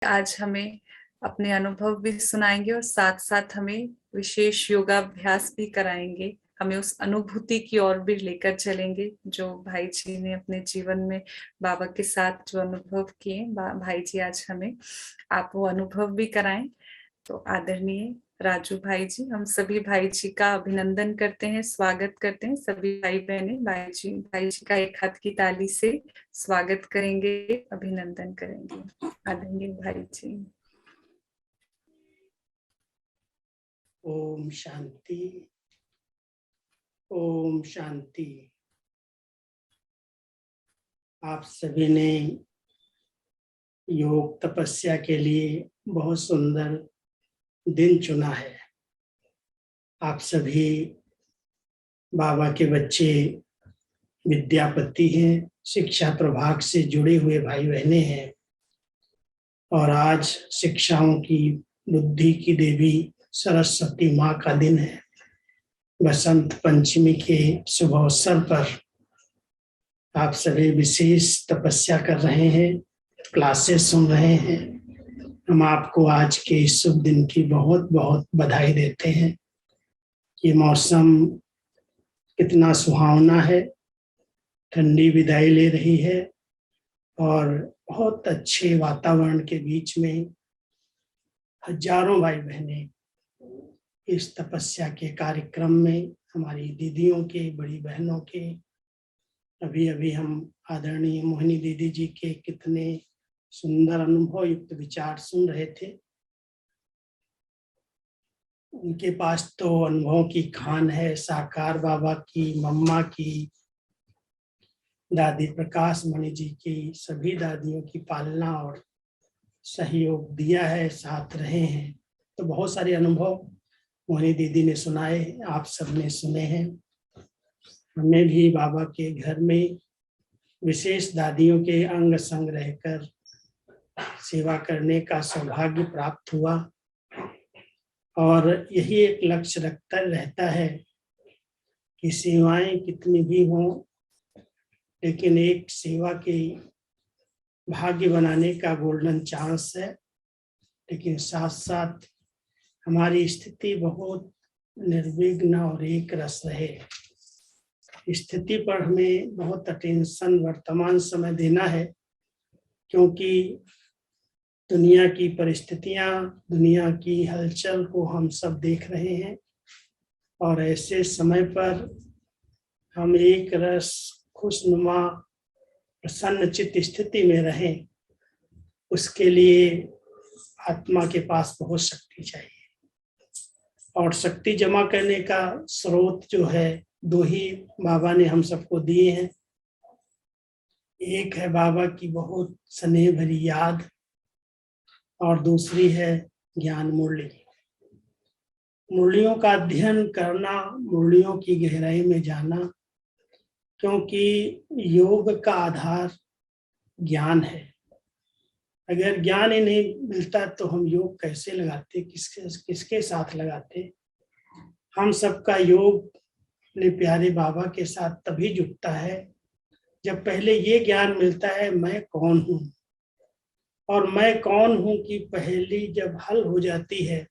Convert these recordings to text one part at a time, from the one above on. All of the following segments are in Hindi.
आज हमें अपने अनुभव भी सुनाएंगे और साथ साथ हमें विशेष योगाभ्यास भी कराएंगे। हमें उस अनुभूति की ओर भी लेकर चलेंगे जो भाई जी ने अपने जीवन में बाबा के साथ जो अनुभव किए। भाई जी आज हमें आप वो अनुभव भी कराएं। तो आदरणीय राजू भाई जी, हम सभी भाई जी का अभिनंदन करते हैं, स्वागत करते हैं। सभी भाई बहने भाई जी का एक हाथ की ताली से स्वागत करेंगे, अभिनंदन करेंगे। आदरणीय भाई जी। ओम शांति, ओम शांति। आप सभी ने योग तपस्या के लिए बहुत सुंदर दिन चुना है। आप सभी बाबा के बच्चे, विद्यापति हैं, शिक्षा प्रभाग से जुड़े हुए भाई बहने हैं और आज शिक्षाओं की, बुद्धि की देवी सरस्वती माँ का दिन है। बसंत पंचमी के शुभ अवसर पर आप सभी विशेष तपस्या कर रहे हैं, क्लासेस सुन रहे हैं। हम आपको आज के इस शुभ दिन की बहुत बहुत बधाई देते हैं। ये मौसम कितना सुहावना है, ठंडी विदाई ले रही है और बहुत अच्छे वातावरण के बीच में हजारों भाई बहने इस तपस्या के कार्यक्रम में, हमारी दीदियों के, बड़ी बहनों के, अभी अभी हम आदरणीय मोहिनी दीदी जी के कितने सुंदर अनुभव युक्त विचार सुन रहे थे। उनके पास तो अनुभवों की खान है। साकार बाबा की, मम्मा की, दादी प्रकाश मणि जी की, सभी दादियों की पालना और सहयोग दिया है, साथ रहे हैं। तो बहुत सारे अनुभव मोहिनी दीदी ने सुनाए, आप सबने सुने हैं। हमें भी बाबा के घर में विशेष दादियों के अंग संग रहकर सेवा करने का सौभाग्य प्राप्त हुआ और यही एक लक्ष्य रखता रहता है कि सेवाएं कितनी भी हों, लेकिन एक सेवा के भाग्य बनाने का गोल्डन चांस है। लेकिन साथ साथ हमारी स्थिति बहुत निर्विघ्न और एक रस रहे। स्थिति पर हमें बहुत अटेंशन वर्तमान समय देना है, क्योंकि दुनिया की परिस्थितियां, दुनिया की हलचल को हम सब देख रहे हैं और ऐसे समय पर हम एक रस, खुशनुमा, प्रसन्नचित्त स्थिति में रहें, उसके लिए आत्मा के पास बहुत शक्ति चाहिए। और शक्ति जमा करने का स्रोत जो है, दो ही बाबा ने हम सबको दिए हैं। एक है बाबा की बहुत स्नेह भरी याद और दूसरी है ज्ञान मुरली। मुरलियों का अध्ययन करना, मुरलियों की गहराई में जाना, क्योंकि योग का आधार ज्ञान है। अगर ज्ञान ही नहीं मिलता तो हम योग कैसे लगाते, किसके साथ लगाते। हम सबका योग अपने प्यारे बाबा के साथ तभी जुटता है जब पहले ये ज्ञान मिलता है, मैं कौन हूँ। और मैं कौन हूँ कि पहली जब हल हो जाती है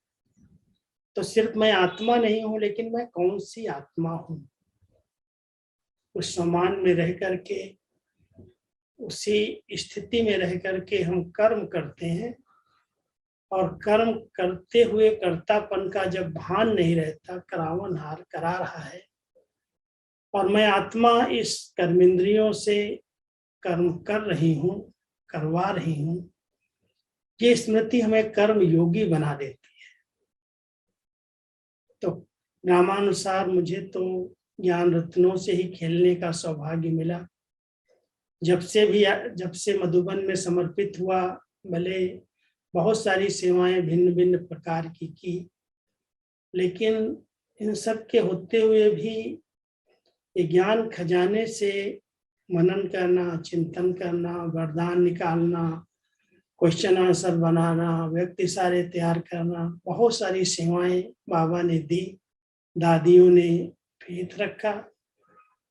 तो सिर्फ मैं आत्मा नहीं हूँ, लेकिन मैं कौन सी आत्मा हूँ। उस समान में रह करके, उसी स्थिति में रह करके हम कर्म करते हैं और कर्म करते हुए कर्तापन का जब भान नहीं रहता, करावन हार करा रहा है और मैं आत्मा इस कर्मेंद्रियों से कर्म कर रही हूँ, करवा रही हूँ, ये स्मृति हमें कर्म योगी बना देती है। तो नामानुसार मुझे तो ज्ञान रत्नों से ही खेलने का सौभाग्य मिला। जब से मधुबन में समर्पित हुआ, भले बहुत सारी सेवाएं भिन्न भिन्न प्रकार की, लेकिन इन सब के होते हुए भी ज्ञान खजाने से मनन करना, चिंतन करना, वरदान निकालना, क्वेश्चन आंसर बनाना, व्यक्ति सारे तैयार करना, बहुत सारी सेवाएं बाबा ने दी। दादियों ने फेथ रखा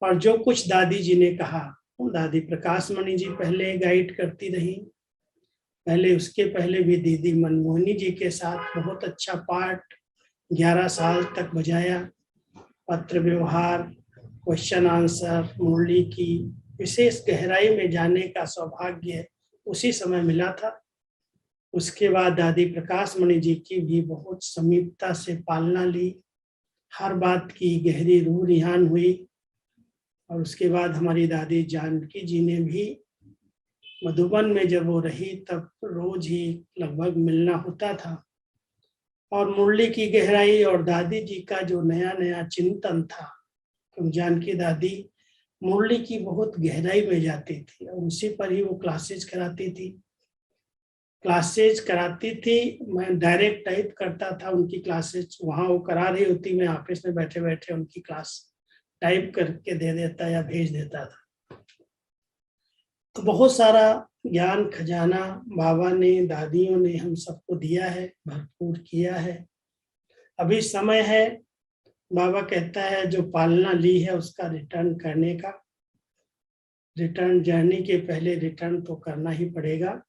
और जो कुछ दादी जी ने कहा, दादी प्रकाश मणि जी पहले गाइड करती रही, उसके पहले भी दीदी मनमोहनी जी के साथ बहुत अच्छा पाठ 11 साल तक बजाया। पत्र व्यवहार, क्वेश्चन आंसर, मुरली की विशेष गहराई में जाने का सौभाग्य उसी समय मिला था। उसके बाद दादी प्रकाश मणि जी की भी बहुत समीपता से पालना ली, हर बात की गहरी रूह रिहान हुई। और उसके बाद हमारी दादी जानकी जी ने भी मधुबन में जब वो रही तब रोज ही लगभग मिलना होता था। और मुरली की गहराई और दादी जी का जो नया नया चिंतन था, क्योंकि जानकी दादी मुरली की बहुत गहराई में जाती थी और उसी पर ही वो क्लासेज कराती थी। मैं डायरेक्ट टाइप करता था उनकी क्लासेज, वहां वो करा रही होती, मैं ऑफिस में बैठे बैठे उनकी क्लास टाइप करके दे देता या भेज देता था। तो बहुत सारा ज्ञान खजाना बाबा ने, दादियों ने हम सबको दिया है, भरपूर किया है। अभी समय है, बाबा कहता है जो पालना ली है उसका रिटर्न करने का। रिटर्न जर्नी के पहले रिटर्न तो करना ही पड़ेगा।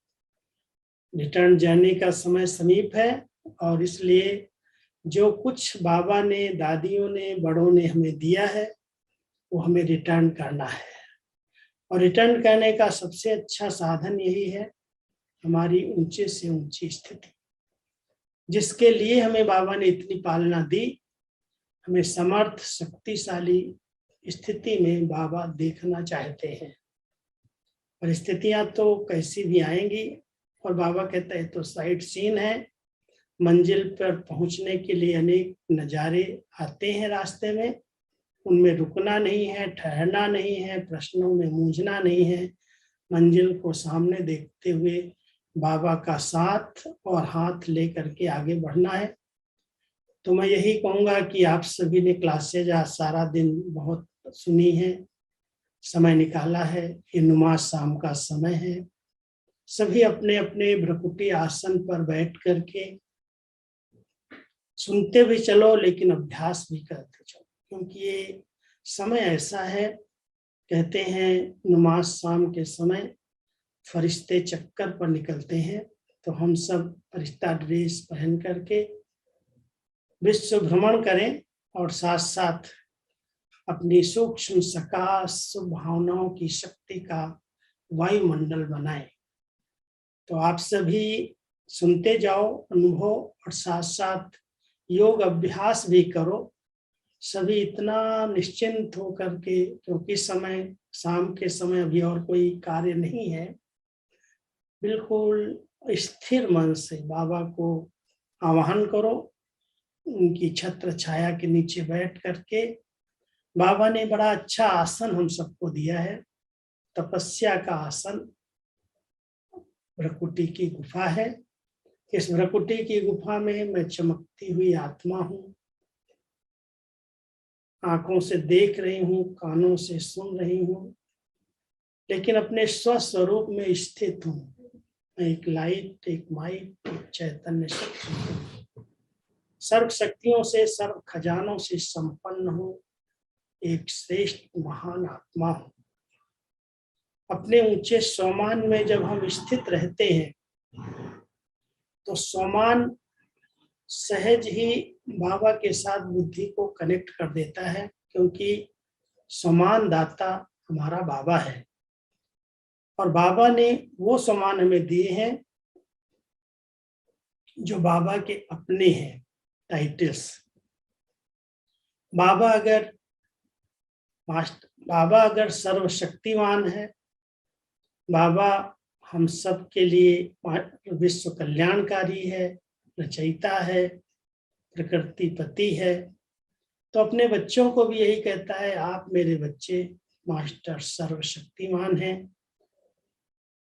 रिटर्न जर्नी का समय समीप है और इसलिए जो कुछ बाबा ने, दादियों ने, बड़ों ने हमें दिया है वो हमें रिटर्न करना है। और रिटर्न करने का सबसे अच्छा साधन यही है, हमारी ऊंचे से ऊंची स्थिति, जिसके लिए हमें बाबा ने इतनी पालना दी। हमें समर्थ, शक्तिशाली स्थिति में बाबा देखना चाहते हैं। परिस्थितियां तो कैसी भी आएंगी, और बाबा कहता है तो साइड सीन है। मंजिल पर पहुंचने के लिए अनेक नज़ारे आते हैं रास्ते में, उनमें रुकना नहीं है, ठहरना नहीं है, प्रश्नों में मूंझना नहीं है। मंजिल को सामने देखते हुए बाबा का साथ और हाथ लेकर के आगे बढ़ना है। तो मैं यही कहूँगा कि आप सभी ने क्लासेज आज सारा दिन बहुत सुनी है, समय निकाला है, ये नमाज शाम का समय है। सभी अपने अपने भ्रकुटी आसन पर बैठ करके सुनते भी चलो, लेकिन अभ्यास भी करते चलो, क्योंकि ये समय ऐसा है, कहते हैं नमाज शाम के समय फरिश्ते चक्कर पर निकलते हैं। तो हम सब फरिश्ता ड्रेस पहन करके विश्व भ्रमण करें और साथ साथ अपनी सूक्ष्म सकाश भावनाओं की शक्ति का वायुमंडल बनाएं। तो आप सभी सुनते जाओ, अनुभव, और साथ साथ योग अभ्यास भी करो। सभी इतना निश्चिंत हो करके, क्योंकि समय शाम के समय अभी और कोई कार्य नहीं है, बिल्कुल स्थिर मन से बाबा को आवाहन करो। उनकी छत्र छाया के नीचे बैठ करके, बाबा ने बड़ा अच्छा आसन हम सबको दिया है, तपस्या का आसन। भ्रकुटी की गुफा है, इस भ्रकुटी की गुफा में मैं चमकती हुई आत्मा हूँ, आंखों से देख रही हूँ, कानों से सुन रही हूँ, लेकिन अपने स्वस्वरूप में स्थित हूँ। मैं एक लाइट, एक माइक, एक चैतन्य शक्ति हूँ, सर्व शक्तियों से, सर्व खजानों से संपन्न हूँ, एक श्रेष्ठ महान आत्मा हूँ। अपने ऊंचे स्वमान में जब हम स्थित रहते हैं तो स्वमान सहज ही बाबा के साथ बुद्धि को कनेक्ट कर देता है, क्योंकि स्वमान दाता हमारा बाबा है और बाबा ने वो स्वमान हमें दिए हैं जो बाबा के अपने हैं, टाइटल्स। बाबा अगर सर्वशक्तिमान है, बाबा हम सब के लिए विश्व कल्याणकारी है, रचयिता है, प्रकृति पति है, तो अपने बच्चों को भी यही कहता है, आप मेरे बच्चे मास्टर सर्वशक्तिमान हैं,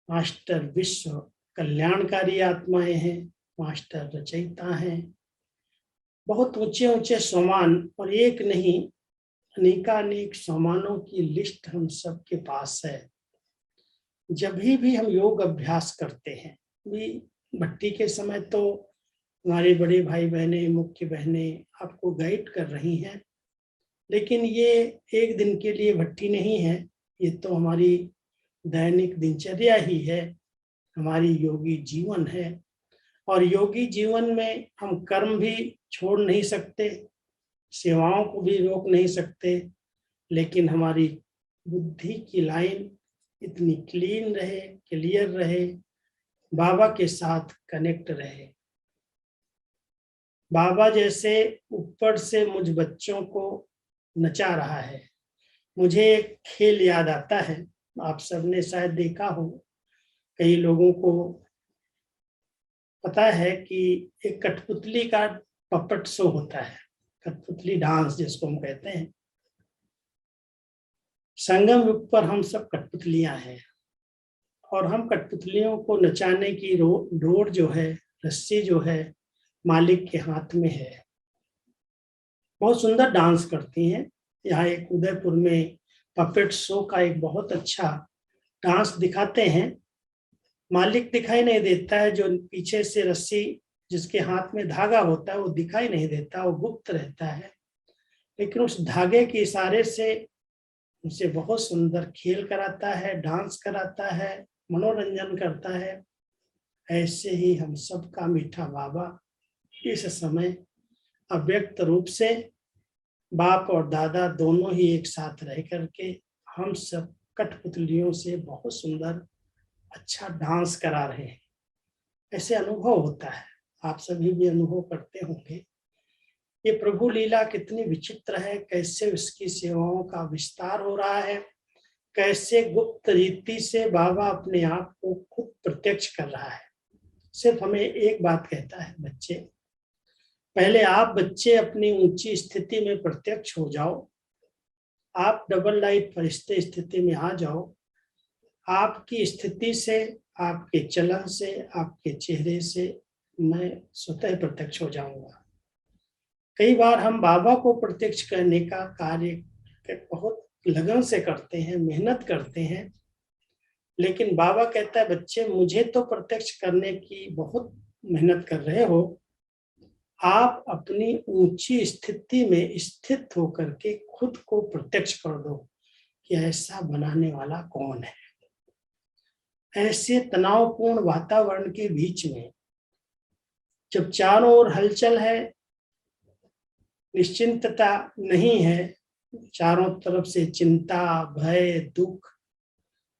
मास्टर विश्व कल्याणकारी आत्माएं हैं, मास्टर रचयिता हैं। बहुत ऊंचे ऊंचे सम्मान, और एक नहीं अनेकानेक सम्मानों की लिस्ट हम सब के पास है। जब भी हम योग अभ्यास करते हैं, भी भट्टी के समय तो हमारे बड़े भाई बहनें, मुख्य बहनें आपको गाइड कर रही हैं, लेकिन ये एक दिन के लिए भट्टी नहीं है, ये तो हमारी दैनिक दिनचर्या ही है। हमारी योगी जीवन है। और योगी जीवन में हम कर्म भी छोड़ नहीं सकते, सेवाओं को भी रोक नहीं सकते, लेकिन हमारी बुद्धि की लाइन इतनी क्लीन रहे, क्लियर रहे, बाबा के साथ कनेक्ट रहे। बाबा जैसे ऊपर से मुझ बच्चों को नचा रहा है। मुझे एक खेल याद आता है, आप सबने शायद देखा हो, कई लोगों को पता है कि एक कठपुतली का पपट शो होता है, कठपुतली डांस जिसको हम कहते हैं। संगम युग पर हम सब कठपुतलियां हैं और हम कठपुतलियों को नचाने की डोर जो है, रस्सी जो है, मालिक के हाथ में है। बहुत सुंदर डांस करती हैं। यहाँ एक उदयपुर में पपेट शो का एक बहुत अच्छा डांस दिखाते हैं। मालिक दिखाई नहीं देता है, जो पीछे से रस्सी जिसके हाथ में धागा होता है वो दिखाई नहीं देता, वो गुप्त रहता है, लेकिन उस धागे के इशारे से उसे बहुत सुंदर खेल कराता है, डांस कराता है, मनोरंजन करता है। ऐसे ही हम सबका मीठा बाबा इस समय अव्यक्त रूप से बाप और दादा दोनों ही एक साथ रह करके हम सब कठपुतलियों से बहुत सुंदर अच्छा डांस करा रहे हैं। ऐसे अनुभव होता है, आप सभी भी अनुभव करते होंगे। ये प्रभु लीला कितनी विचित्र है, कैसे उसकी सेवाओं का विस्तार हो रहा है, कैसे गुप्त रीति से बाबा अपने आप को खुद प्रत्यक्ष कर रहा है। सिर्फ हमें एक बात कहता है, बच्चे, पहले आप बच्चे अपनी ऊंची स्थिति में प्रत्यक्ष हो जाओ, आप डबल लाइट फरिश्ते स्थिति में आ जाओ। आपकी स्थिति से, आपके चलन से, आपके चेहरे से मैं स्वतः प्रत्यक्ष हो जाऊंगा। कई बार हम बाबा को प्रत्यक्ष करने का कार्य बहुत लगन से करते हैं, मेहनत करते हैं, लेकिन बाबा कहता है बच्चे मुझे तो प्रत्यक्ष करने की बहुत मेहनत कर रहे हो, आप अपनी ऊंची स्थिति में स्थित होकर के खुद को प्रत्यक्ष कर दो कि ऐसा बनाने वाला कौन है। ऐसे तनावपूर्ण वातावरण के बीच में जब चारों ओर हलचल है, निश्चिंतता नहीं है, चारों तरफ से चिंता, भय, दुख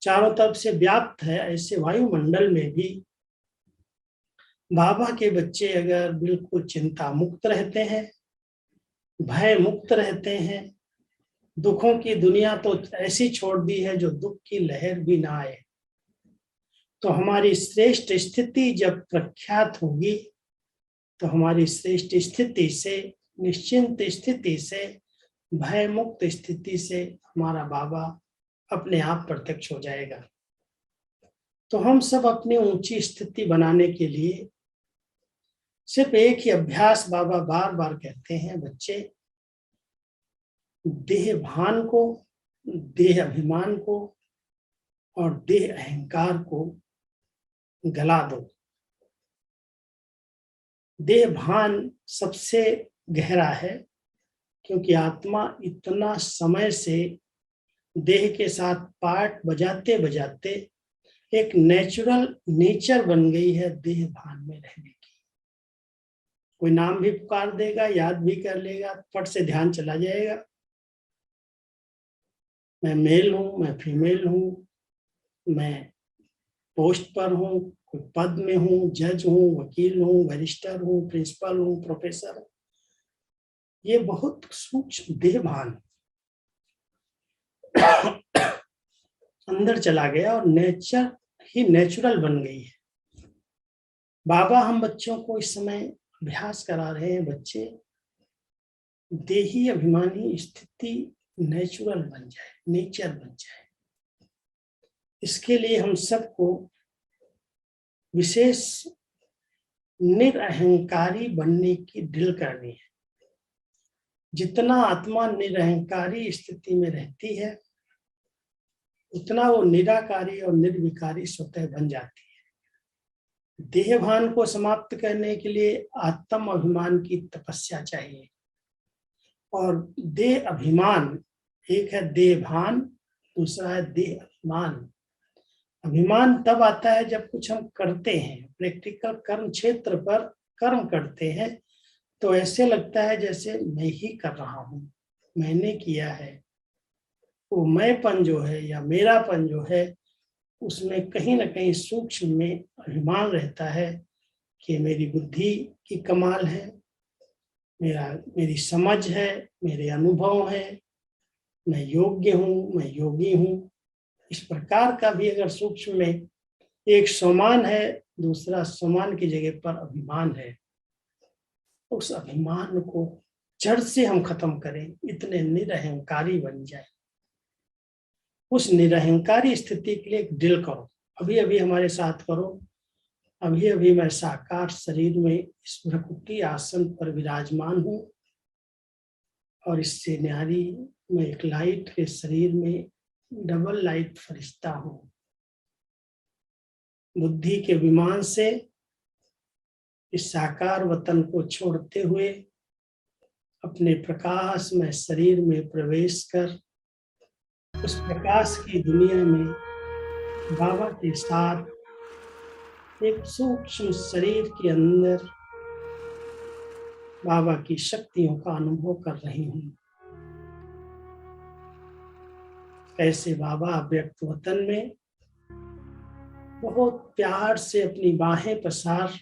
चारों तरफ से व्याप्त है, ऐसे वायुमंडल में भी बाबा के बच्चे अगर बिल्कुल चिंता मुक्त रहते हैं, भय मुक्त रहते हैं, दुखों की दुनिया तो ऐसी छोड़ दी है जो दुख की लहर भी ना आए, तो हमारी श्रेष्ठ स्थिति जब प्रख्यात होगी तो हमारी श्रेष्ठ स्थिति से, निश्चिंत स्थिति से, भय मुक्त स्थिति से हमारा बाबा अपने आप प्रत्यक्ष हो जाएगा। तो हम सब अपनी ऊंची स्थिति बनाने के लिए सिर्फ एक ही अभ्यास बाबा बार बार कहते हैं, बच्चे देह भान को, देह अभिमान को और देह अहंकार को गला दो। देह भान सबसे गहरा है, क्योंकि आत्मा इतना समय से देह के साथ पार्ट बजाते बजाते एक नेचुरल नेचर बन गई है देह भान में रहने की। कोई नाम भी पुकार देगा, याद भी कर लेगा, फट से ध्यान चला जाएगा, मैं मेल हूं, मैं फीमेल हूं, मैं पोस्ट पर हूं, कोई पद में हूं, जज हूं, वकील हूं, बैरिस्टर हूं, प्रिंसिपल हूं, प्रोफेसर हूं। ये बहुत सूक्ष्म देह भान अंदर चला गया और नेचर ही नेचुरल बन गई है। बाबा हम बच्चों को इस समय अभ्यास करा रहे हैं, बच्चे देही अभिमानी स्थिति नेचुरल बन जाए, नेचर बन जाए। इसके लिए हम सबको विशेष निरअहंकारी बनने की ड्रिल करनी है। जितना आत्मा निरअहंकारी स्थिति में रहती है, उतना वो निराकारी और निर्विकारी स्वतः बन जाती है। देहभान को समाप्त करने के लिए आत्म अभिमान की तपस्या चाहिए। और देह अभिमान, एक है देहभान, दूसरा है देह अभिमान। अभिमान तब आता है जब कुछ हम करते हैं, प्रैक्टिकल कर्म क्षेत्र पर कर्म करते हैं, तो ऐसे लगता है जैसे मैं ही कर रहा हूँ, मैंने किया है। वो मैंपन जो है या मेरापन जो है, उसमें कहीं ना कहीं सूक्ष्म में अभिमान रहता है कि मेरी बुद्धि की कमाल है, मेरी समझ है, मेरे अनुभव है, मैं योग्य हूँ, मैं योगी हूँ। इस प्रकार का भी अगर सूक्ष्म में एक स्वमान है, दूसरा स्वमान की जगह पर अभिमान है, उस अभिमान को जड़ से हम खत्म करें, इतने निरहंकारी बन जाए। उस निरहंकारी स्थिति के लिए एक ड्रिल करो, अभी अभी हमारे साथ करो। अभी अभी मैं साकार शरीर में इस भ्रकुटी आसन पर विराजमान हूँ, और इससे न्यारी मैं एक लाइट के शरीर में डबल लाइट फरिश्ता हूँ। बुद्धि के विमान से इस साकार वतन को छोड़ते हुए अपने प्रकाश में शरीर में प्रवेश कर उस प्रकाश की दुनिया में बाबा के साथ एक सूक्ष्म शरीर के अंदर बाबा की शक्तियों का अनुभव कर रही हूँ। कैसे बाबा अव्यक्त वतन में बहुत प्यार से अपनी बाहें पसार,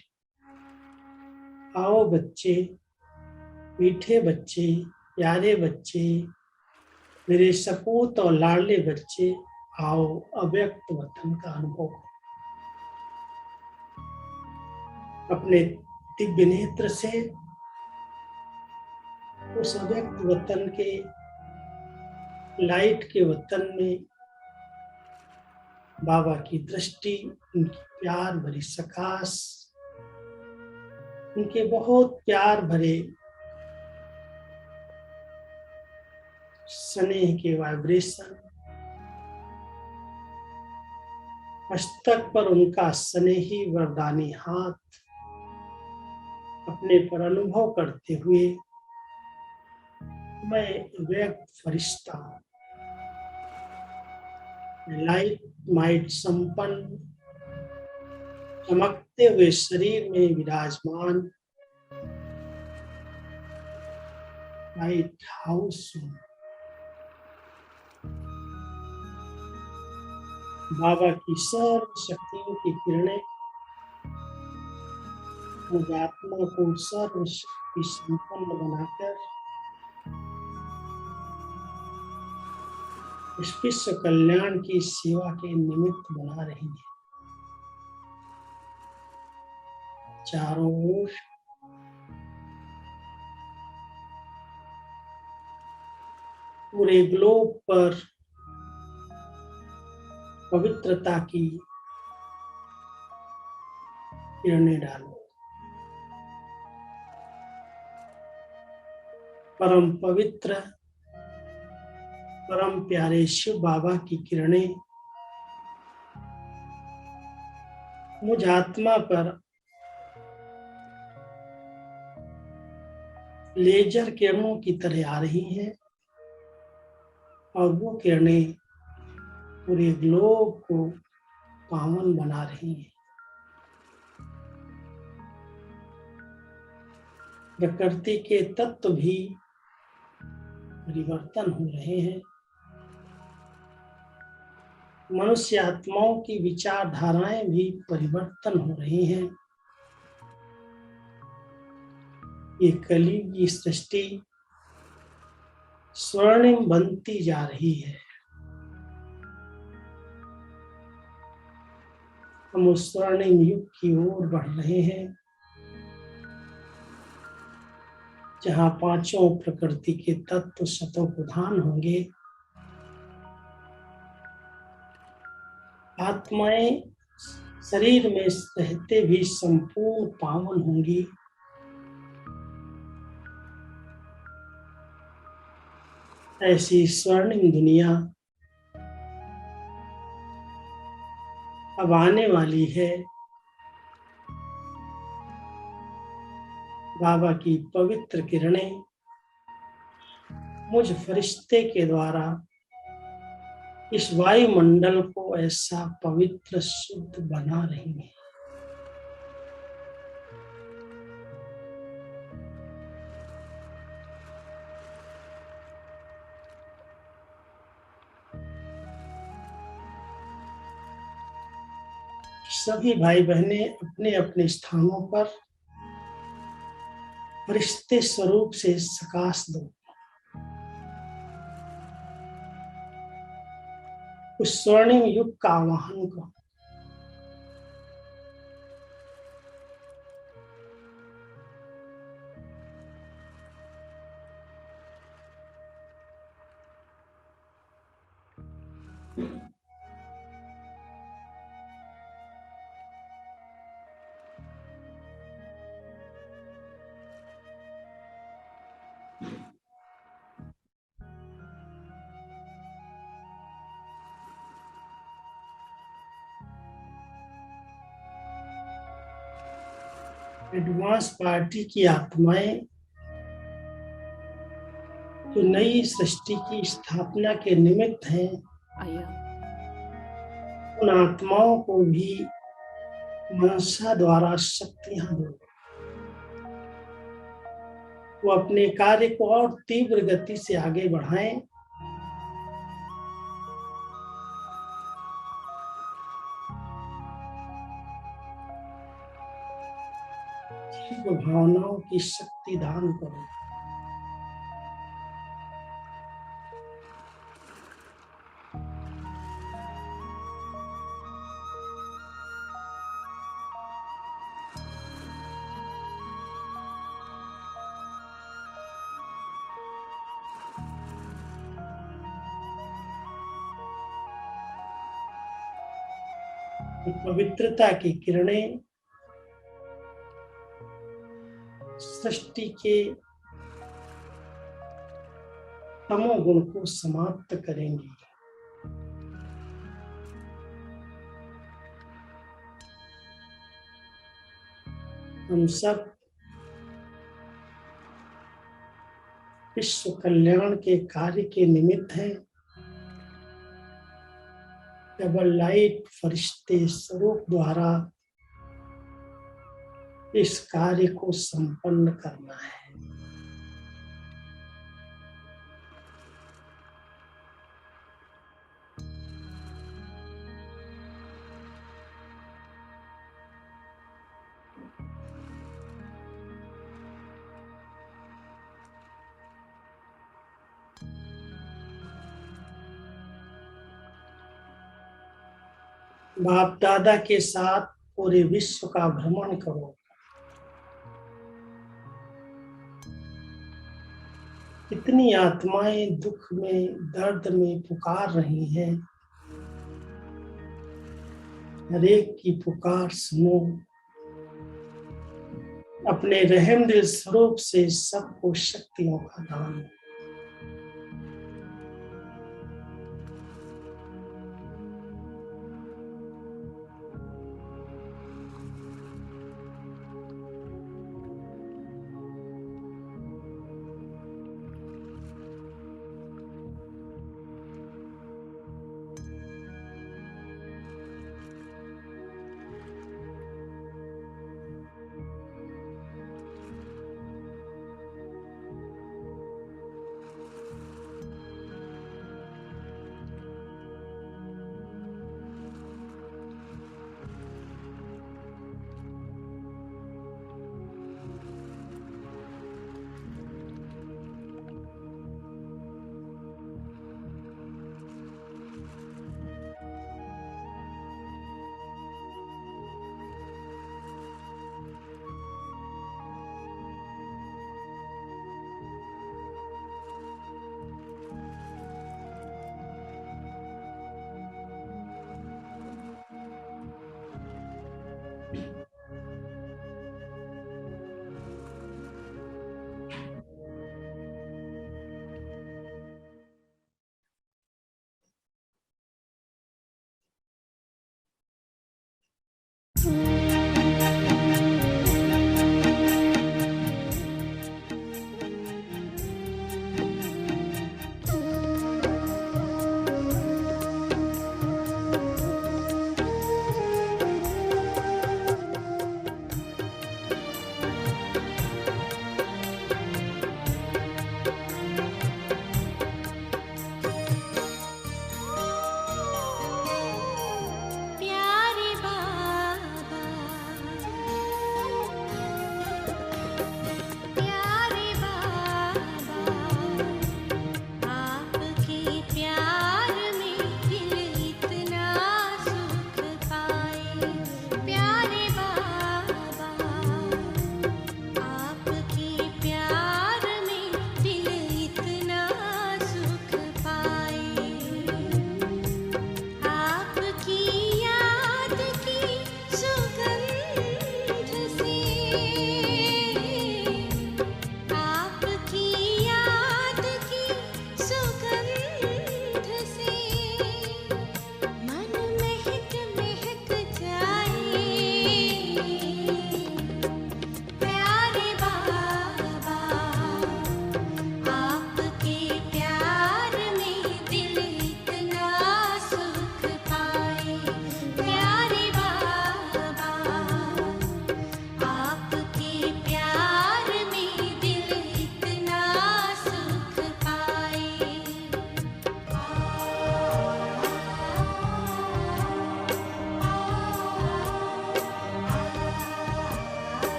आओ बच्चे, मीठे बच्चे, प्यारे बच्चे, मेरे सपूत और लाडले बच्चे, आओ अव्यक्त वतन का अनुभव करो। अपने दिव्य नेत्र से उस अव्यक्त वतन के लाइट के वतन में बाबा की दृष्टि, उनकी प्यार भरी सकाश, उनके बहुत प्यार भरे स्नेह के वाइब्रेशन, मस्तक पर उनका स्नेही वरदानी हाथ अपने पर अनुभव करते हुए मैं व्यक्त फरिश्ता, लाइट माइट संपन्न चमकते हुए शरीर में विराजमान लाइट हाउस हूँ। बाबा की सर्व शक्तियों की किरणें मुझ आत्मा को सर्व शक्ति संपन्न बनाकर इस विश्व कल्याण की सेवा के निमित्त बना रही है। चारों ओर पूरे ग्लोब पर पवित्रता की किरणें डालो। परम पवित्र, परम प्यारे शिव बाबा की किरणें मुझ आत्मा पर लेजर किरणों की तरह आ रही हैं, और वो किरणें पूरे ग्लोब को पावन बना रही हैं। प्रकृति के तत्व भी परिवर्तन हो रहे हैं, मनुष्य आत्माओं की विचारधाराएं भी परिवर्तन हो रही हैं। ये कलयुग की सृष्टि स्वर्णिम बनती जा रही है। हम उस स्वर्णिम युग की ओर बढ़ रहे हैं, जहाँ पांचों प्रकृति के तत्व शतों प्रधान होंगे। आत्माएं शरीर में रहते भी संपूर्ण पावन होंगी। ऐसी स्वर्णिम दुनिया अब आने वाली है। बाबा की पवित्र किरणें मुझ फरिश्ते के द्वारा इस वायुमंडल को ऐसा पवित्र शुद्ध बना रही है। सभी भाई बहनें अपने अपने स्थानों पर फरिश्ते स्वरूप से प्रकाश दो। उस स्वर्णिम युग का आवाहन करो। एडवांस पार्टी की आत्माएं जो नई सृष्टि की स्थापना के निमित्त हैं, उन आत्माओं को भी मनसा द्वारा शक्तियां दो। वो अपने कार्य को और तीव्र गति से आगे बढ़ाएं। भावनाओं की शक्ति दान करो। पवित्रता की किरणें सृष्टि के तमोगुण को समाप्त करेंगी। हम सब विश्व कल्याण के कार्य के निमित्त हैं। डबल लाइट फरिश्ते स्वरूप द्वारा इस कार्य को संपन्न करना है। बाप दादा के साथ पूरे विश्व का भ्रमण करो। इतनी आत्माएं दुख में, दर्द में पुकार रही हैं। हर एक की पुकार सुनो। अपने रहम दिल स्वरूप से सबको शक्तियों का दान दो।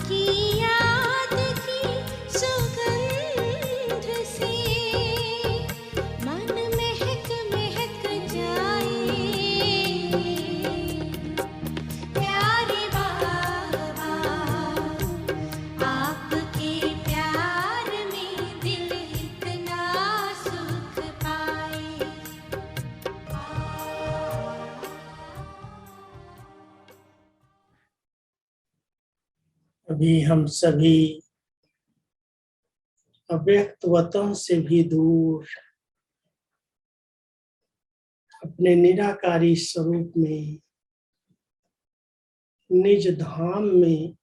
आपकी याद की सुगंध से मन महक महक जाए। प्यारे बाबा, आपके प्यार में दिल इतना सुख पाए। अभी हम सभी अव्यक्त वतन से भी दूर अपने निराकारी स्वरूप में, निज धाम में,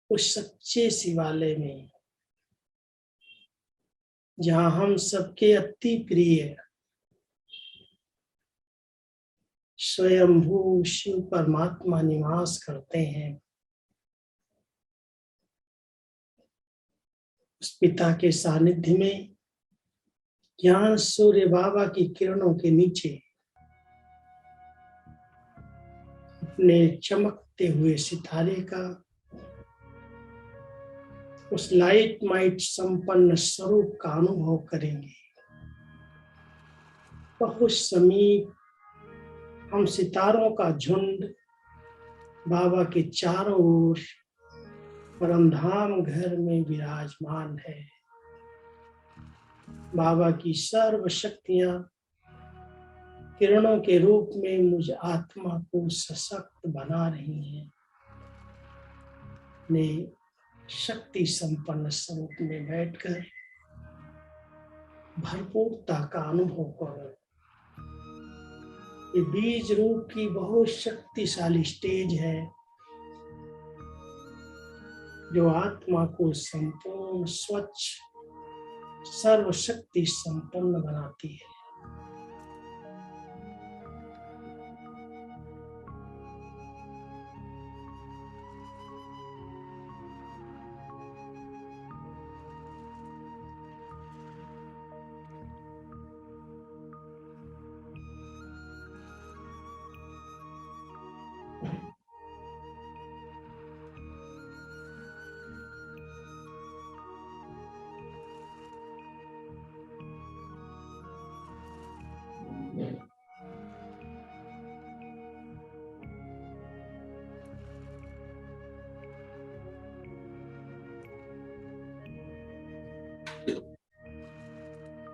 उस सच्चे शिवालय में, जहां हम सबके अति प्रिय स्वयंभू शिव परमात्मा निवास करते हैं, उस पिता के सानिध्य में, ज्ञान सूर्य बाबा की किरणों के नीचे अपने चमकते हुए सितारे का, उस लाइट माइट संपन्न स्वरूप का अनुभव करेंगे। बहुत समीप हम सितारों का झुंड बाबा के चारों ओर परमधाम घर में विराजमान है। बाबा की सर्व शक्तियां किरणों के रूप में मुझ आत्मा को सशक्त बना रही हैं। ने शक्ति संपन्न स्वरूप में बैठकर भरपूरता का अनुभव करो। ये बीज रूप की बहुत शक्तिशाली स्टेज है, जो आत्मा को संपूर्ण स्वच्छ सर्वशक्ति संपन्न बनाती है।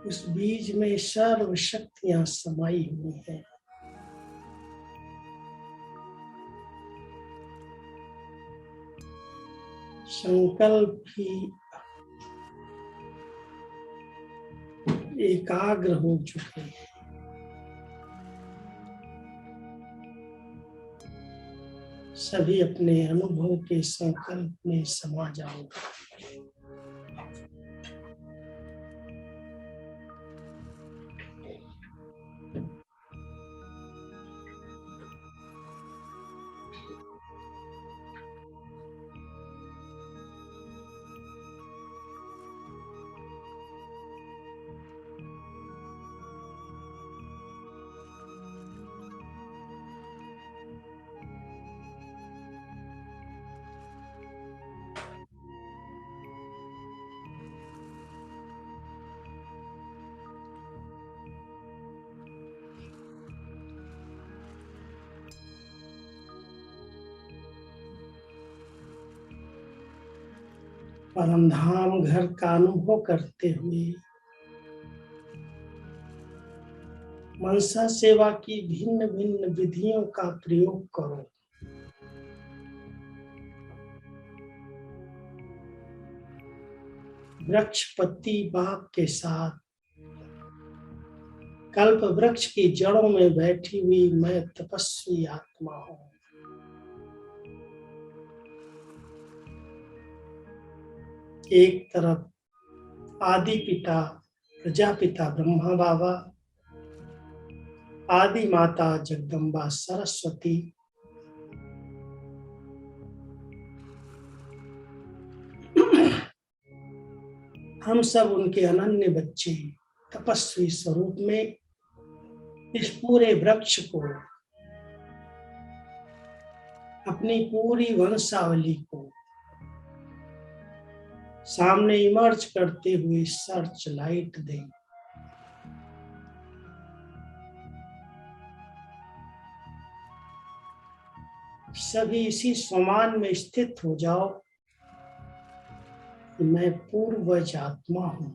उस बीज में सर्व शक्तियां समाई हुई हैं। संकल्प भी एकाग्र हो चुके हैं। सभी अपने अनुभव के संकल्प में समा जाओ। परमधाम घर का अनुभव करते हुए मनसा सेवा की भिन्न भिन्न विधियों का प्रयोग करो। वृक्षपति बाप के साथ कल्प वृक्ष की जड़ों में बैठी हुई मैं तपस्वी आत्मा हूं। एक तरफ आदि पिता प्रजापिता ब्रह्मा बाबा, आदि माता जगदम्बा सरस्वती, हम सब उनके अनन्य बच्चे तपस्वी स्वरूप में इस पूरे वृक्ष को अपनी पूरी वंशावली को सामने इमर्ज करते हुए सर्च लाइट दें। सभी इसी स्वमान में स्थित हो जाओ कि मैं पूर्वज आत्मा हूं,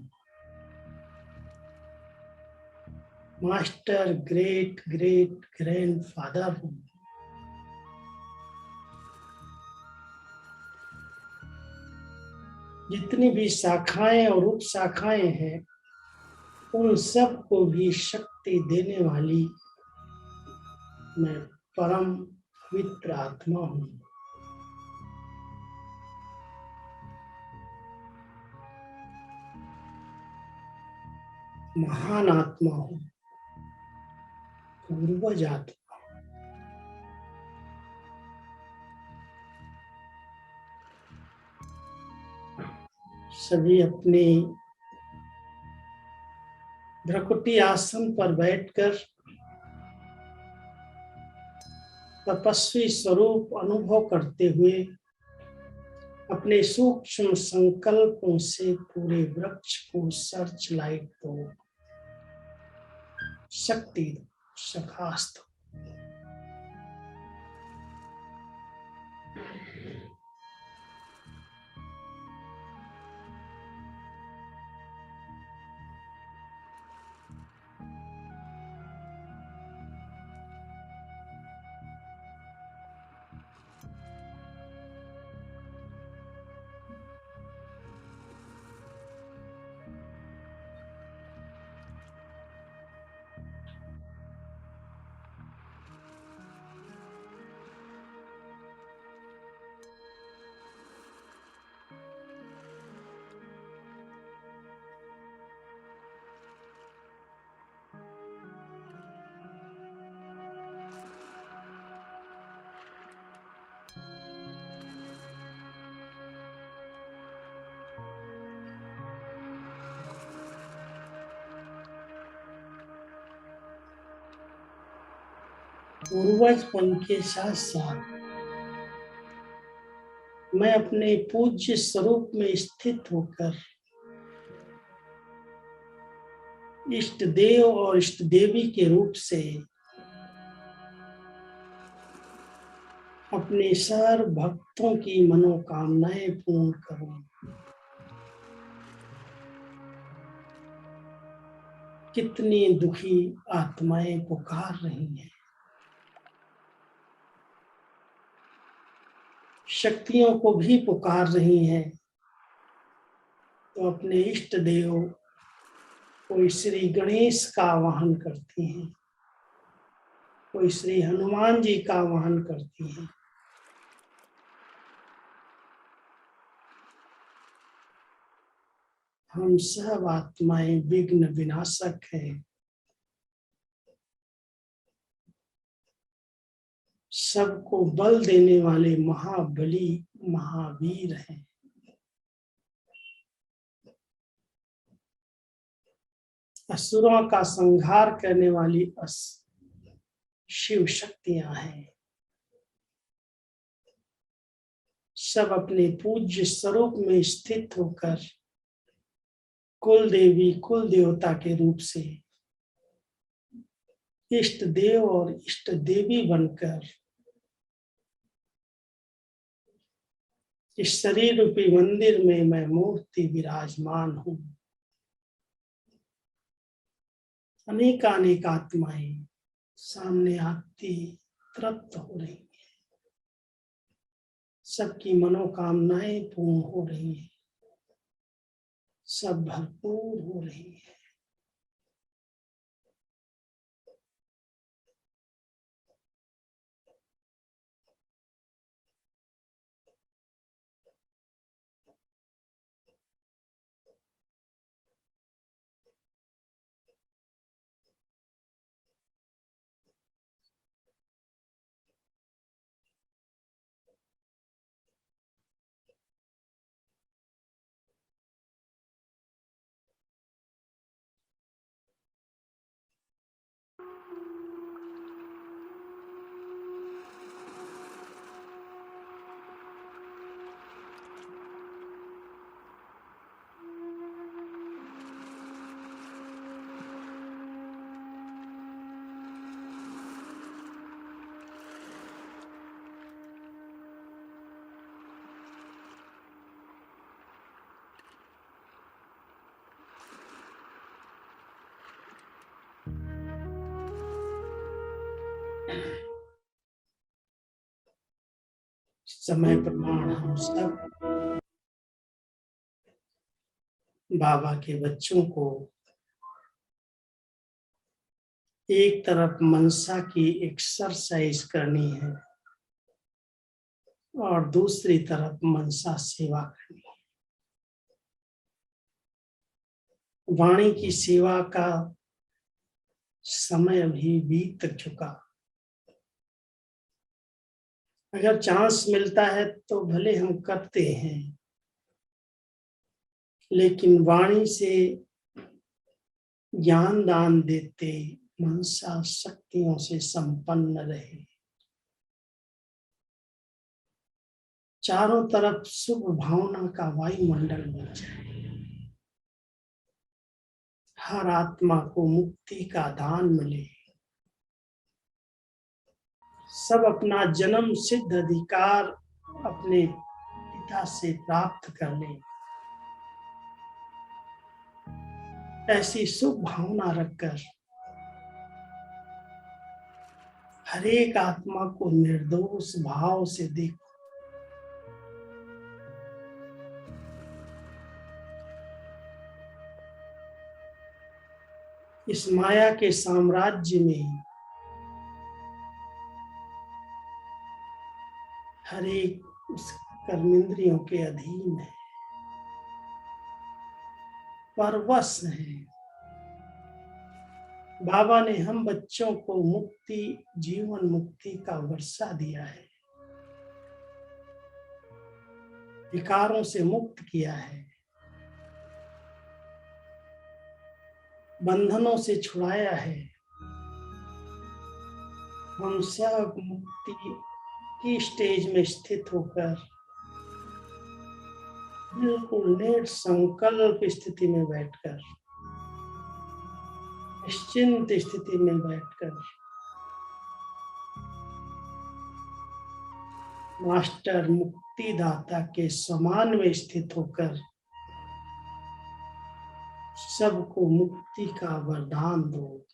मास्टर ग्रेट ग्रेट ग्रैंडफादर हूं। जितनी भी शाखाएं और उप शाखाएं हैं, उन सब को भी शक्ति देने वाली मैं परम पवित्र आत्मा हूं। महान आत्मा हूं, पूर्वज आत्मा। सभी अपने भ्रकुटी आसन पर बैठकर तपस्वी स्वरूप अनुभव करते हुए अपने सूक्ष्म संकल्पों से पूरे वृक्ष को सर्च लाइट दो, शक्ति दो, शखास्त। पूर्वजपन के साथ साथ मैं अपने पूज्य स्वरूप में स्थित होकर इष्ट देव और इष्ट देवी के रूप से अपने सर्व भक्तों की मनोकामनाएं पूर्ण करूं। कितनी दुखी आत्माएं पुकार रही हैं, शक्तियों को भी पुकार रही हैं, तो अपने इष्ट देव कोई श्री गणेश का आवाहन करती हैं, कोई श्री हनुमान जी का आवाहन करती हैं। हम सब आत्माएं विघ्न विनाशक हैं, सबको बल देने वाले महाबली महावीर हैं। असुरों का संहार करने वाली शिव शक्तियां हैं। सब अपने पूज्य स्वरूप में स्थित होकर कुल देवी कुल देवता के रूप से इष्ट देव और इष्ट देवी बनकर इस शरीर रूपी मंदिर में मैं मूर्ति विराजमान हूं। अनेक आत्माएं सामने आती तृप्त हो रही है, सबकी मनोकामनाएं पूर्ण हो रही है, सब भरपूर हो रही है। समय प्रमाण हम सब बाबा के बच्चों को एक तरफ मनसा की एक्सरसाइज करनी है और दूसरी तरफ मनसा सेवा करनी है। वाणी की सेवा का समय अभी बीत चुका। अगर चांस मिलता है तो भले हम करते हैं, लेकिन वाणी से ज्ञान दान देते मनसा शक्तियों से संपन्न रहे। चारों तरफ शुभ भावना का वायुमंडल बन जाए। हर आत्मा को मुक्ति का दान मिले। सब अपना जन्म सिद्ध अधिकार अपने पिता से प्राप्त कर ले। ऐसी शुभ भावना रखकर हर एक आत्मा को निर्दोष भाव से देखो। इस माया के साम्राज्य में हर एक उस कर्मेंद्रियों के अधीन है, परवश है। बाबा ने हम बच्चों को मुक्ति, जीवन मुक्ति का वर्षा दिया है, विकारों से मुक्त किया है, बंधनों से छुड़ाया है। हम सब मुक्ति की स्टेज में स्थित होकर बिल्कुल नेट संकल्प स्थिति में बैठकर, निश्चिंत स्थिति में बैठकर मास्टर मुक्तिदाता के समान में स्थित होकर सबको मुक्ति का वरदान दो।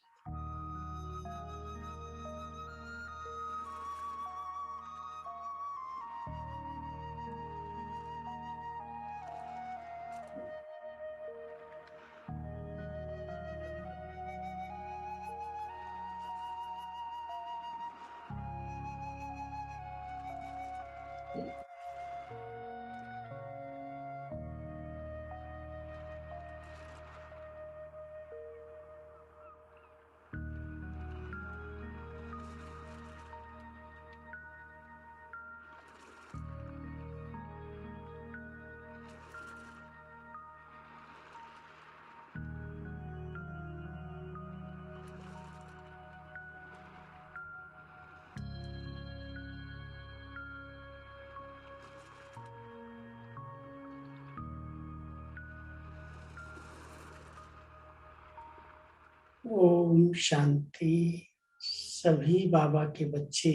ओम शांति। सभी बाबा के बच्चे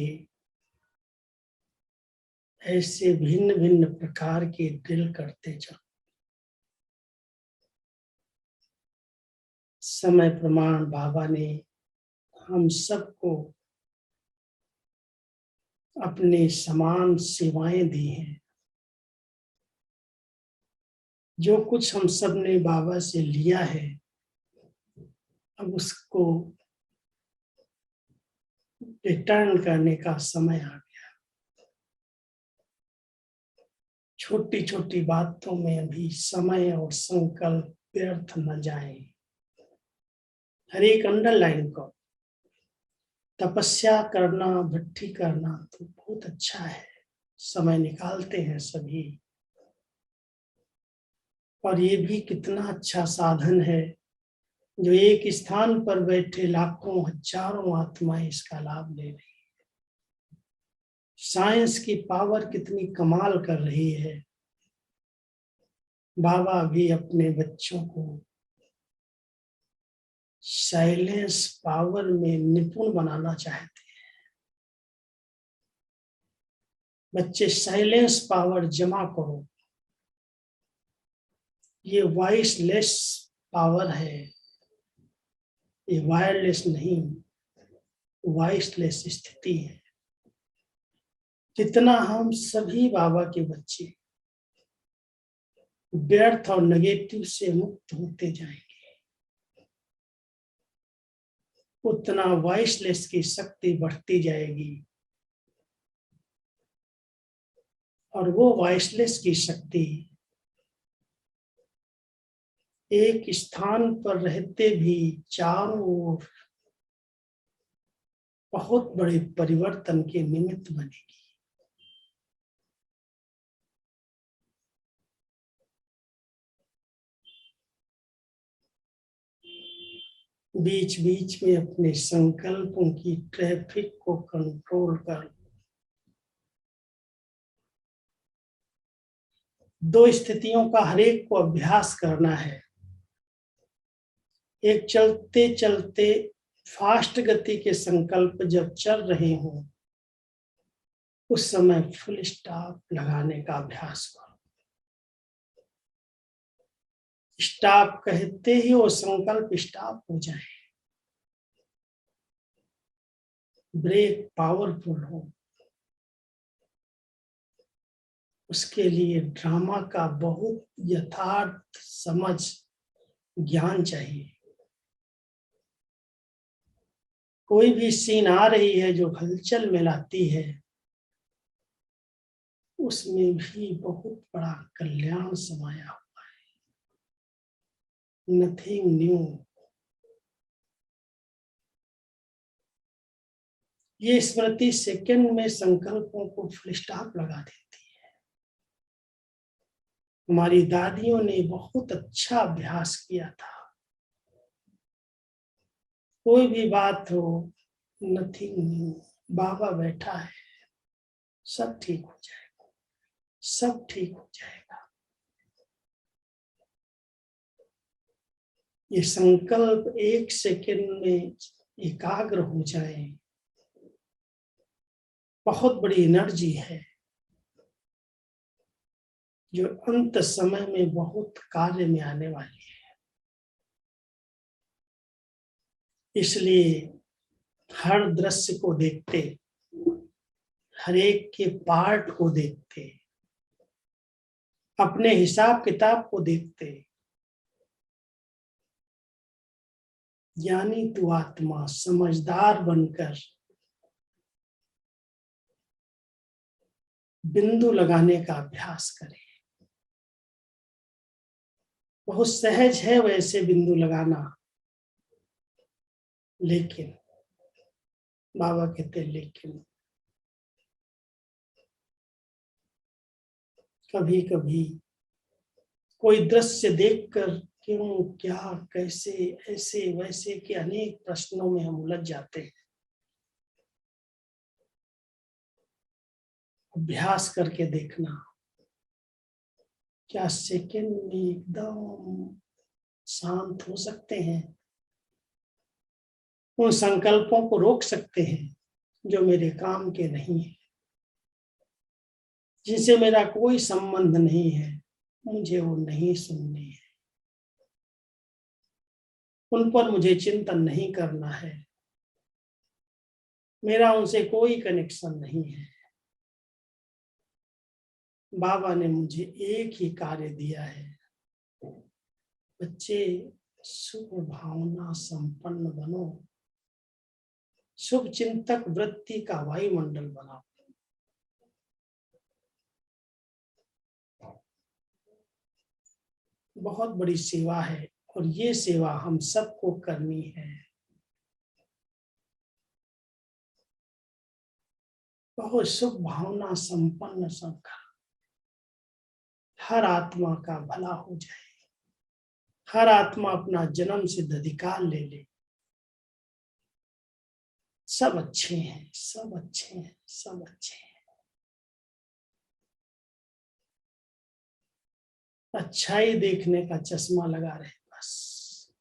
ऐसे भिन्न भिन्न प्रकार के ड्रिल करते जाओ। समय प्रमाण बाबा ने हम सबको अपने समान सेवाएं दी हैं। जो कुछ हम सब ने बाबा से लिया है, अब उसको रिटर्न करने का समय आ गया। छोटी छोटी बातों में अभी समय और संकल्प व्यर्थ न जाए। हर एक अंडरलाइन को तपस्या करना, भट्टी करना तो बहुत अच्छा है, समय निकालते हैं सभी, और ये भी कितना अच्छा साधन है जो एक स्थान पर बैठे लाखों हजारों आत्माएं इसका लाभ ले रही है। साइंस की पावर कितनी कमाल कर रही है। बाबा भी अपने बच्चों को साइलेंस पावर में निपुण बनाना चाहते हैं। बच्चे साइलेंस पावर जमा करो। ये वॉइसलेस पावर है, ये वायरलेस नहीं। वॉइसलेस स्थिति है। जितना हम सभी बाबा के बच्चे व्यर्थ और नेगेटिव से मुक्त होते जाएंगे, उतना वॉइसलेस की शक्ति बढ़ती जाएगी, और वो वॉइसलेस की शक्ति एक स्थान पर रहते भी चारों ओर बहुत बड़े परिवर्तन के निमित्त बनेगी। बीच बीच में अपने संकल्पों की ट्रैफिक को कंट्रोल कर दो स्थितियों का हरेक को अभ्यास करना है। एक चलते चलते फास्ट गति के संकल्प जब चल रहे हों, उस समय फुल स्टॉप लगाने का अभ्यास करो। स्टॉप कहते ही वो संकल्प स्टॉप हो जाए, ब्रेक पावरफुल हो। उसके लिए ड्रामा का बहुत यथार्थ समझ ज्ञान चाहिए। कोई भी सीन आ रही है जो हलचल में लाती है, उसमें भी बहुत बड़ा कल्याण समाया हुआ है। Nothing new. ये स्मृति सेकंड में संकल्पों को फुल स्टॉप लगा देती है। हमारी दादियों ने बहुत अच्छा अभ्यास किया था। कोई भी बात हो, नथिंग न्यू, बाबा बैठा है, सब ठीक हो जाएगा, सब ठीक हो जाएगा। ये संकल्प एक सेकंड में एकाग्र हो जाए, बहुत बड़ी एनर्जी है जो अंत समय में बहुत कार्य में आने वाली है। इसलिए हर दृश्य को देखते, हर एक के पार्ट को देखते, अपने हिसाब किताब को देखते, ज्ञानी तू आत्मा समझदार बनकर बिंदु लगाने का अभ्यास करें। बहुत सहज है वैसे बिंदु लगाना, लेकिन बाबा कहते लेकिन कभी कभी कोई दृश्य देखकर क्यों, क्या, कैसे, ऐसे वैसे के अनेक प्रश्नों में हम उलझ जाते हैं। अभ्यास करके देखना, क्या सेकंड में एकदम शांत हो सकते हैं, उन संकल्पों को रोक सकते हैं जो मेरे काम के नहीं है, जिनसे मेरा कोई संबंध नहीं है, मुझे वो नहीं सुननी है, उन पर मुझे चिंतन नहीं करना है, मेरा उनसे कोई कनेक्शन नहीं है। बाबा ने मुझे एक ही कार्य दिया है, बच्चे शुभ भावना संपन्न बनो, शुभ चिंतक वृत्ति का वायुमंडल बनाओ। बहुत बड़ी सेवा है और ये सेवा हम सबको करनी है। बहुत शुभ भावना संपन्न सबका, हर आत्मा का भला हो जाए, हर आत्मा अपना जन्म सिद्ध अधिकार ले ले। सब अच्छे हैं, सब अच्छे हैं, सब अच्छे हैं। अच्छाई देखने का चश्मा लगा रहे बस।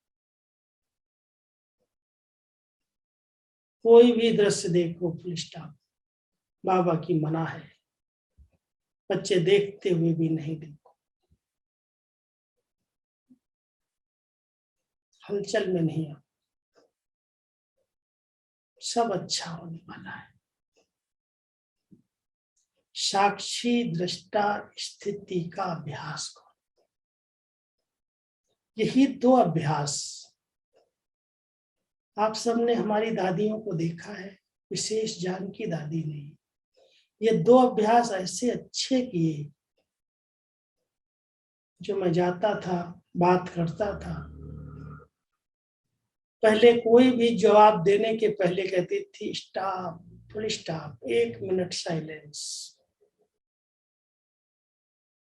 कोई भी दृश्य देखो फुल स्टॉप, बाबा की मना है। बच्चे देखते हुए भी नहीं देखो, हलचल में नहीं आओ। सब अच्छा होने वाला है। साक्षी दृष्टा स्थिति का अभ्यास करो। यही दो अभ्यास आप सबने हमारी दादियों को देखा है, विशेष जानकी दादी ने ये दो अभ्यास ऐसे अच्छे किए। जो मैं जाता था, बात करता था, पहले कोई भी जवाब देने के पहले कहती थी stop, full stop, 1 minute silence.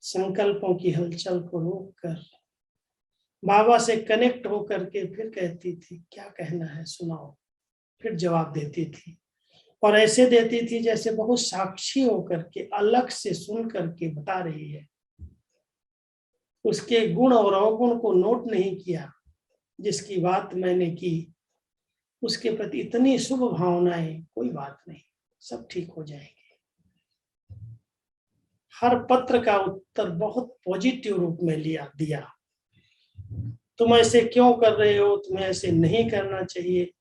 संकल्पों की हलचल को रोककर बाबा से कनेक्ट होकर के फिर कहती थी क्या कहना है सुनाओ, फिर जवाब देती थी। और ऐसे देती थी जैसे बहुत साक्षी होकर के अलग से सुन करके बता रही है। उसके गुण और अवगुण को नोट नहीं किया। जिसकी बात मैंने की उसके प्रति इतनी शुभ भावनाएं, कोई बात नहीं, सब ठीक हो जाएंगे। हर पत्र का उत्तर बहुत पॉजिटिव रूप में दिया। तुम ऐसे क्यों कर रहे हो, तुम्हें ऐसे नहीं करना चाहिए।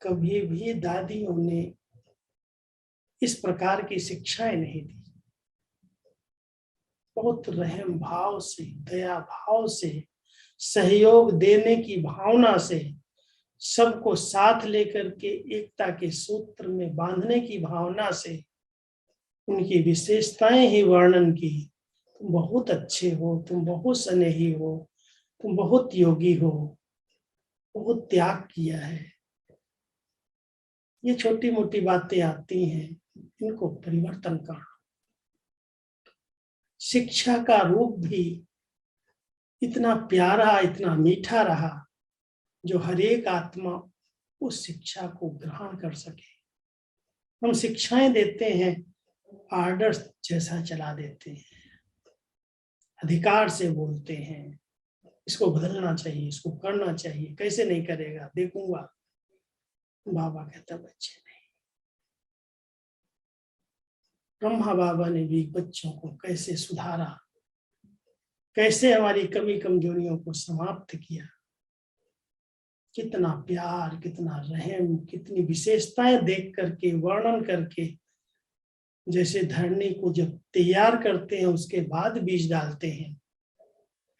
कभी भी दादियों ने इस प्रकार की शिक्षाएं नहीं दी। बहुत रहम भाव से, दया भाव से, सहयोग देने की भावना से, सबको साथ लेकर के एकता के सूत्र में बांधने की भावना से उनकी विशेषताएं ही वर्णन की। तुम बहुत अच्छे हो, तुम बहुत स्नेही हो, तुम बहुत योगी हो, बहुत त्याग किया है। ये छोटी मोटी बातें आती हैं, इनको परिवर्तन कर। शिक्षा का रूप भी इतना प्यारा, इतना मीठा रहा जो हर एक आत्मा उस शिक्षा को ग्रहण कर सके। हम शिक्षाएं देते हैं, आर्डर जैसा चला देते हैं, अधिकार से बोलते हैं, इसको बदलना चाहिए, इसको करना चाहिए, कैसे नहीं करेगा देखूंगा। बाबा कहता बच्चे नहीं। ब्रह्मा बाबा ने भी बच्चों को कैसे सुधारा, कैसे हमारी कमी कमजोरियों को समाप्त किया। कितना प्यार, कितना रहम, कितनी विशेषताएं देख करके, वर्णन करके। जैसे धरनी को जब तैयार करते हैं उसके बाद बीज डालते हैं,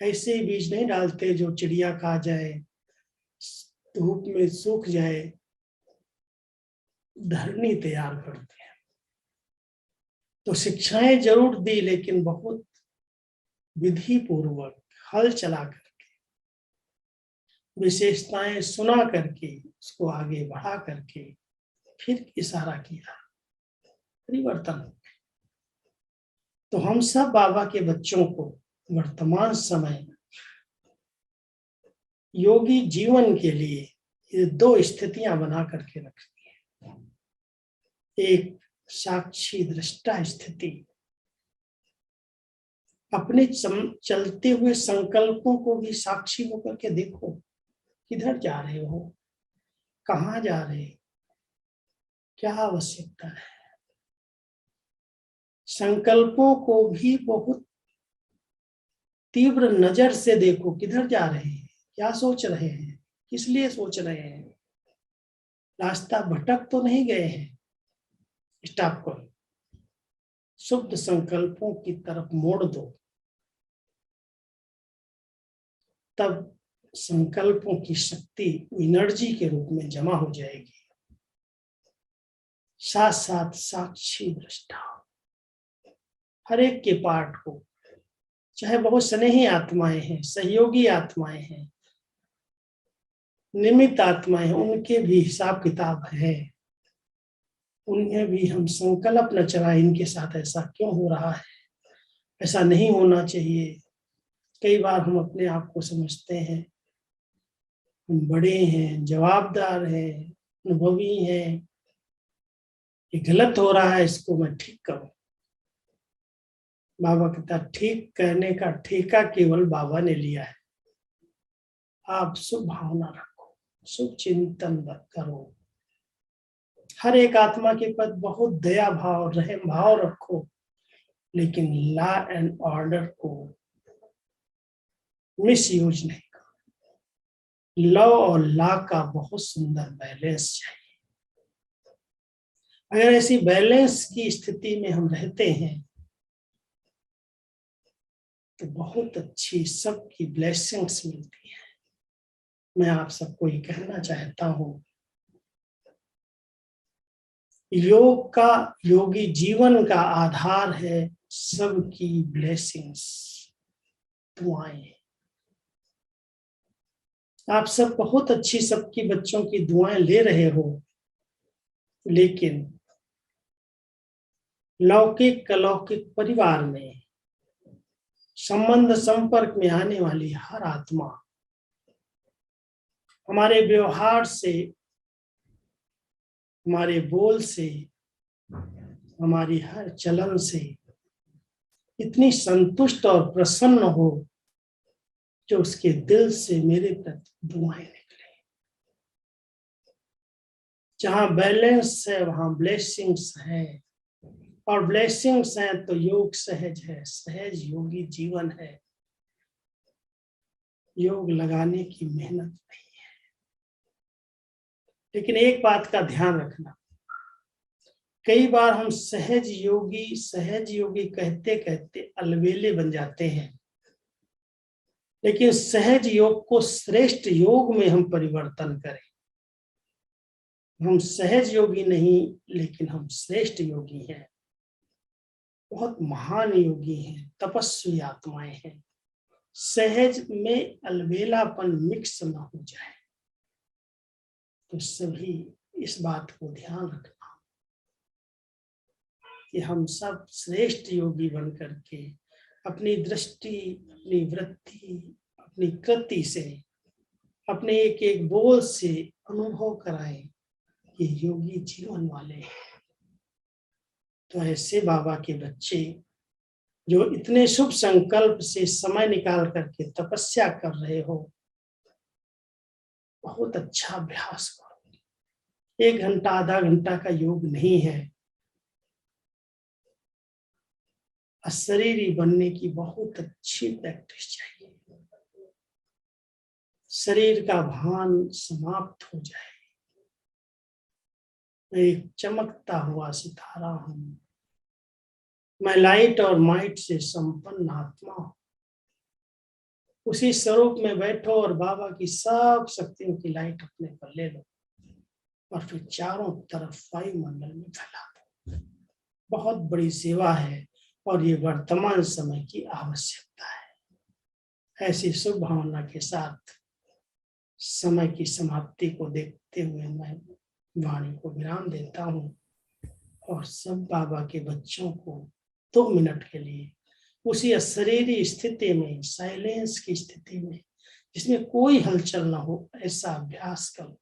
ऐसे ही बीज नहीं डालते जो चिड़िया खा जाए, धूप में सूख जाए। धरनी तैयार करते हैं। तो शिक्षाएं जरूर दी, लेकिन बहुत विधि पूर्वक हल चला करके, विशेषताएं सुना करके, उसको आगे बढ़ा करके फिर इशारा किया, परिवर्तन। तो हम सब बाबा के बच्चों को वर्तमान समय योगी जीवन के लिए ये दो स्थितियां बना करके रखनी है। एक साक्षी दृष्टा स्थिति, अपने चलते हुए संकल्पों को भी साक्षी होकर के देखो, किधर जा रहे हो, कहाँ जा रहे, क्या आवश्यकता है। संकल्पों को भी बहुत तीव्र नजर से देखो, किधर जा रहे हैं, क्या सोच रहे हैं, किस लिए सोच रहे हैं, रास्ता भटक तो नहीं गए हैं। स्टॉप करो, शुद्ध संकल्पों की तरफ मोड़ दो, तब संकल्पों की शक्ति एनर्जी के रूप में जमा हो जाएगी। साथ साथ साक्षी दृष्टा, हर एक के पार्ट को, चाहे बहुत स्नेही आत्माएं हैं, सहयोगी आत्माएं हैं, निमित्त आत्माएं हैं, उनके भी हिसाब किताब है। उन्हें भी हम संकल्प न चलाएं, इनके साथ ऐसा क्यों हो रहा है, ऐसा नहीं होना चाहिए। कई बार हम अपने आप को समझते हैं हम बड़े हैं, जवाबदार हैं, अनुभवी हैं, ये गलत हो रहा है, इसको मैं ठीक करूं। बाबा कहता ठीक करने का ठेका केवल बाबा ने लिया है। आप शुभ भावना रखो, शुभ चिंतन करो, हर एक आत्मा के प्रति बहुत दया भाव, रहम भाव रखो, लेकिन लॉ एंड ऑर्डर को मिस यूज नहीं करो। लॉ और लॉ का बहुत सुंदर बैलेंस चाहिए। अगर ऐसी बैलेंस की स्थिति में हम रहते हैं तो बहुत अच्छी सबकी ब्लेसिंग्स मिलती है। मैं आप सबको ये कहना चाहता हूं, योग का, योगी जीवन का आधार है सबकी ब्लेसिंग्स, दुआएं। आप सब बहुत अच्छी सबकी बच्चों की दुआएं ले रहे हो, लेकिन लौकिक अलौकिक परिवार में संबंध संपर्क में आने वाली हर आत्मा हमारे व्यवहार से, हमारे बोल से, हमारी हर चलन से इतनी संतुष्ट और प्रसन्न हो जो उसके दिल से मेरे प्रति दुआएं निकले। जहां बैलेंस है वहां ब्लेसिंग्स है, और ब्लेसिंग्स हैं तो योग सहज है, सहज योगी जीवन है। योग लगाने की मेहनत नहीं है। लेकिन एक बात का ध्यान रखना, कई बार हम सहज योगी कहते कहते अलबेले बन जाते हैं, लेकिन सहज योग को श्रेष्ठ योग में हम परिवर्तन करें। हम सहज योगी नहीं, लेकिन हम श्रेष्ठ योगी हैं, बहुत महान योगी हैं, तपस्वी आत्माएं हैं। सहज में अलबेलापन मिक्स न हो जाए, तो सभी इस बात को ध्यान रखना कि हम सब श्रेष्ठ योगी बन करके अपनी दृष्टि, अपनी वृत्ति, अपनी कृति से, अपने एक एक बोल से अनुभव कराएं कि योगी जीवन वाले हैं। तो ऐसे बाबा के बच्चे जो इतने शुभ संकल्प से समय निकाल करके तपस्या कर रहे हो, बहुत अच्छा अभ्यास करो। 1 घंटा आधा घंटा का योग नहीं है, अशरीरी बनने की बहुत अच्छी प्रैक्टिस चाहिए। शरीर का भान समाप्त हो जाए। मैं एक चमकता हुआ सितारा हूं, मैं लाइट और माइट से संपन्न आत्मा हूं। उसी स्वरूप में बैठो और बाबा की सब शक्तियों की लाइट अपने पर ले लो और फिर चारों तरफ वायुमंडल में फैला दो। बहुत बड़ी सेवा है और ये वर्तमान समय की आवश्यकता है। ऐसी शुभ भावना के साथ समय की समाप्ति को देखते हुए मैं वाणी को विराम देता हूँ और सब बाबा के बच्चों को 2 मिनट के लिए उसी अशरीरी स्थिति में, साइलेंस की स्थिति में, जिसमें कोई हलचल ना हो, ऐसा अभ्यास करो।